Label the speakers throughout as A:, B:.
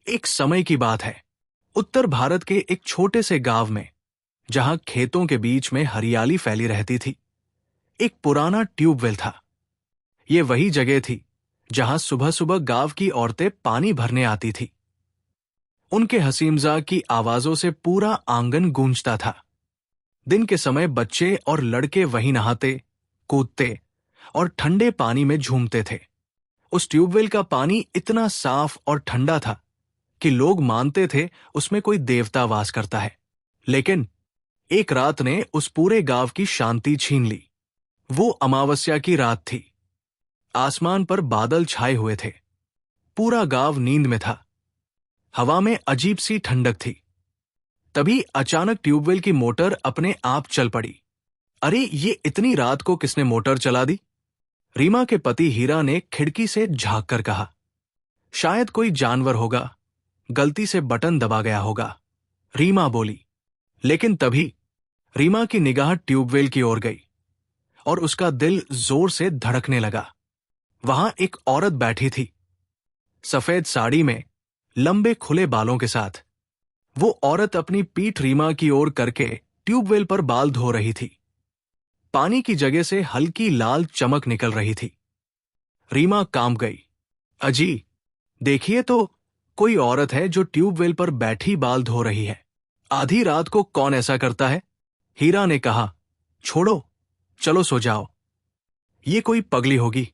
A: एक समय की बात है। उत्तर भारत के एक छोटे से गांव में, जहां खेतों के बीच में हरियाली फैली रहती थी, एक पुराना ट्यूबवेल था। ये वही जगह थी जहां सुबह सुबह गांव की औरतें पानी भरने आती थी। उनके हसीमजा की आवाजों से पूरा आंगन गूंजता था। दिन के समय बच्चे और लड़के वहीं नहाते, कूदते और ठंडे पानी में झूमते थे। उस ट्यूबवेल का पानी इतना साफ और ठंडा था कि लोग मानते थे उसमें कोई देवता वास करता है। लेकिन एक रात ने उस पूरे गांव की शांति छीन ली। वो अमावस्या की रात थी। आसमान पर बादल छाए हुए थे। पूरा गांव नींद में था। हवा में अजीब सी ठंडक थी। तभी अचानक ट्यूबवेल की मोटर अपने आप चल पड़ी। अरे, ये इतनी रात को किसने मोटर चला दी? रीमा के पति हीरा ने खिड़की से झांक कर कहा। शायद कोई जानवर होगा, गलती से बटन दबा गया होगा, रीमा बोली। लेकिन तभी रीमा की निगाह ट्यूबवेल की ओर गई और उसका दिल जोर से धड़कने लगा। वहां एक औरत बैठी थी, सफेद साड़ी में, लंबे खुले बालों के साथ। वो औरत अपनी पीठ रीमा की ओर करके ट्यूबवेल पर बाल धो रही थी। पानी की जगह से हल्की लाल चमक निकल रही थी। रीमा कांप गई। अजी, देखिए तो, कोई औरत है जो ट्यूबवेल पर बैठी बाल धो रही है। आधी रात को कौन ऐसा करता है? हीरा ने कहा। छोड़ो, चलो सो जाओ। ये कोई पगली होगी।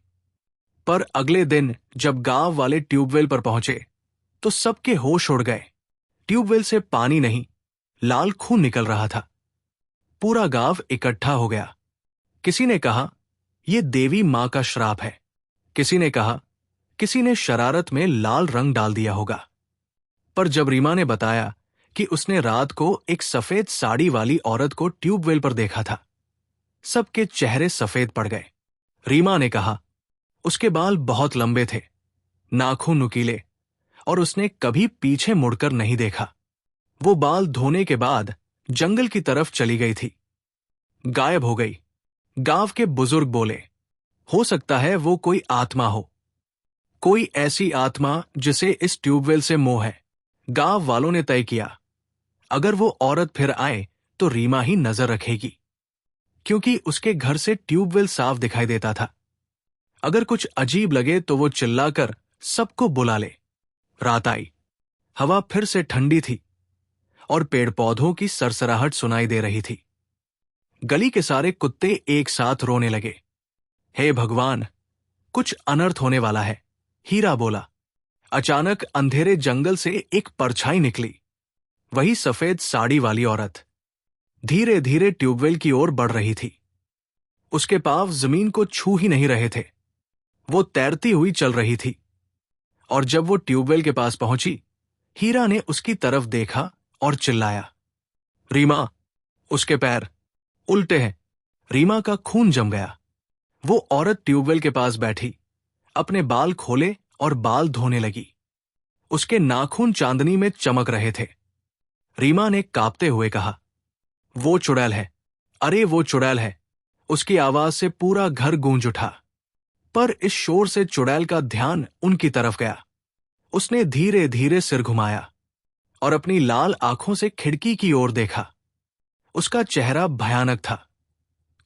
A: पर अगले दिन जब गांव वाले ट्यूबवेल पर पहुंचे तो सबके होश उड़ गए। ट्यूबवेल से पानी नहीं, लाल खून निकल रहा था। पूरा गांव इकट्ठा हो गया। किसी ने कहा, यह देवी मां का श्राप है। किसी ने कहा, किसी ने शरारत में लाल रंग डाल दिया होगा। पर जब रीमा ने बताया कि उसने रात को एक सफेद साड़ी वाली औरत को ट्यूबवेल पर देखा था, सबके चेहरे सफेद पड़ गए। रीमा ने कहा, उसके बाल बहुत लंबे थे, नाखून नुकीले, और उसने कभी पीछे मुड़कर नहीं देखा। वो बाल धोने के बाद जंगल की तरफ चली गई थी, गायब हो गई। गांव के बुजुर्ग बोले, हो सकता है वो कोई आत्मा हो, कोई ऐसी आत्मा जिसे इस ट्यूबवेल से मोह है। गांव वालों ने तय किया, अगर वो औरत फिर आए तो रीमा ही नजर रखेगी, क्योंकि उसके घर से ट्यूबवेल साफ दिखाई देता था। अगर कुछ अजीब लगे तो वो चिल्लाकर सबको बुला ले। रात आई। हवा फिर से ठंडी थी और पेड़ पौधों की सरसराहट सुनाई दे रही थी। गली के सारे कुत्ते एक साथ रोने लगे। हे भगवान, कुछ अनर्थ होने वाला है, हीरा बोला। अचानक अंधेरे जंगल से एक परछाई निकली। वही सफेद साड़ी वाली औरत धीरे धीरे ट्यूबवेल की ओर बढ़ रही थी। उसके पांव जमीन को छू ही नहीं रहे थे। वो तैरती हुई चल रही थी। और जब वो ट्यूबवेल के पास पहुंची, हीरा ने उसकी तरफ देखा और चिल्लाया, रीमा, उसके पैर उल्टे हैं। रीमा का खून जम गया। वो औरत ट्यूबवेल के पास बैठी, अपने बाल खोले और बाल धोने लगी। उसके नाखून चांदनी में चमक रहे थे। रीमा ने कांपते हुए कहा, वो चुड़ैल है, अरे वो चुड़ैल है। उसकी आवाज से पूरा घर गूंज उठा। पर इस शोर से चुड़ैल का ध्यान उनकी तरफ गया। उसने धीरे धीरे सिर घुमाया और अपनी लाल आंखों से खिड़की की ओर देखा। उसका चेहरा भयानक था,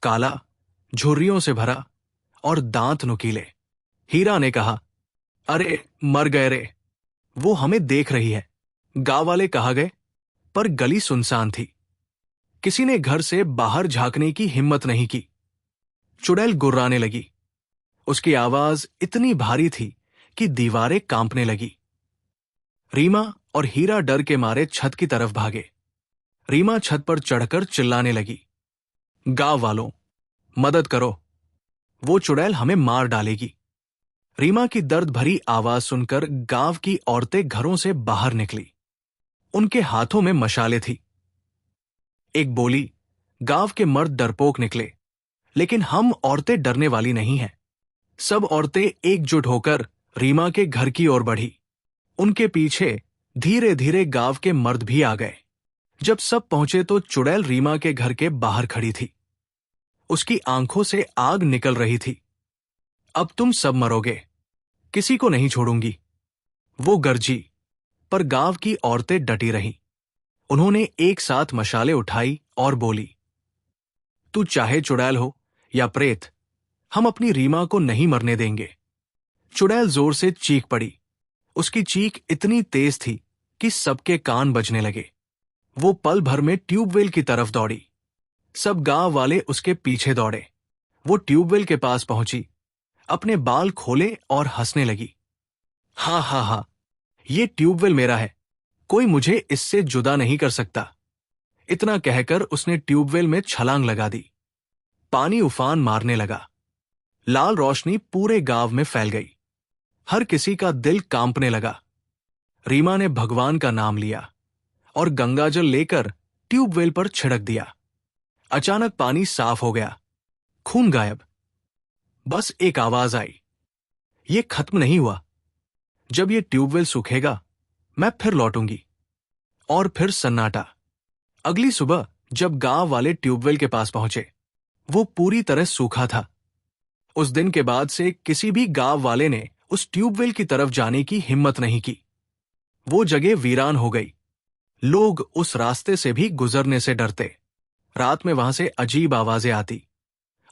A: काला, झुर्रियों से भरा और दांत नुकीले। हीरा ने कहा, अरे मर गए रे, वो हमें देख रही है। गांव वाले कहा गए, पर गली सुनसान थी। किसी ने घर से बाहर झांकने की हिम्मत नहीं की। चुड़ैल गुर्राने लगी। उसकी आवाज इतनी भारी थी कि दीवारें कांपने लगी। रीमा और हीरा डर के मारे छत की तरफ भागे। रीमा छत पर चढ़कर चिल्लाने लगी, गांव वालों, मदद करो, वो चुड़ैल हमें मार डालेगी। रीमा की दर्द भरी आवाज सुनकर गांव की औरतें घरों से बाहर निकली। उनके हाथों में मशालें थी। एक बोली, गांव के मर्द डरपोक निकले, लेकिन हम औरतें डरने वाली नहीं हैं। सब औरतें एकजुट होकर रीमा के घर की ओर बढ़ी। उनके पीछे धीरे धीरे गांव के मर्द भी आ गए। जब सब पहुंचे तो चुड़ैल रीमा के घर के बाहर खड़ी थी। उसकी आंखों से आग निकल रही थी। अब तुम सब मरोगे, किसी को नहीं छोड़ूंगी, वो गर्जी। पर गांव की औरतें डटी रहीं। उन्होंने एक साथ मशाले उठाई और बोली, तू चाहे चुड़ैल हो या प्रेत, हम अपनी रीमा को नहीं मरने देंगे। चुड़ैल जोर से चीख पड़ी। उसकी चीख इतनी तेज थी कि सबके कान बजने लगे। वो पल भर में ट्यूबवेल की तरफ दौड़ी। सब गांव वाले उसके पीछे दौड़े। वो ट्यूबवेल के पास पहुंची, अपने बाल खोले और हंसने लगी। हा हा हा, ये ट्यूबवेल मेरा है, कोई मुझे इससे जुदा नहीं कर सकता। इतना कहकर उसने ट्यूबवेल में छलांग लगा दी। पानी उफान मारने लगा। लाल रोशनी पूरे गांव में फैल गई। हर किसी का दिल कांपने लगा। रीमा ने भगवान का नाम लिया और गंगाजल लेकर ट्यूबवेल पर छिड़क दिया। अचानक पानी साफ हो गया, खून गायब। बस एक आवाज आई, ये खत्म नहीं हुआ। जब ये ट्यूबवेल सूखेगा मैं फिर लौटूंगी। और फिर सन्नाटा। अगली सुबह जब गांव वाले ट्यूबवेल के पास पहुंचे, वो पूरी तरह सूखा था। उस दिन के बाद से किसी भी गांव वाले ने उस ट्यूबवेल की तरफ जाने की हिम्मत नहीं की। वो जगह वीरान हो गई। लोग उस रास्ते से भी गुजरने से डरते। रात में वहां से अजीब आवाजें आती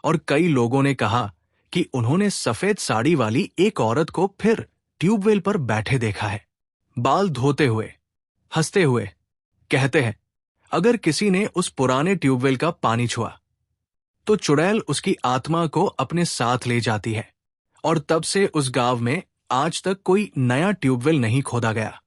A: और कई लोगों ने कहा कि उन्होंने सफेद साड़ी वाली एक औरत को फिर ट्यूबवेल पर बैठे देखा है, बाल धोते हुए, हंसते हुए। कहते हैं अगर किसी ने उस पुराने ट्यूबवेल का पानी छुआ तो चुड़ैल उसकी आत्मा को अपने साथ ले जाती है। और तब से उस गांव में आज तक कोई नया ट्यूबवेल नहीं खोदा गया।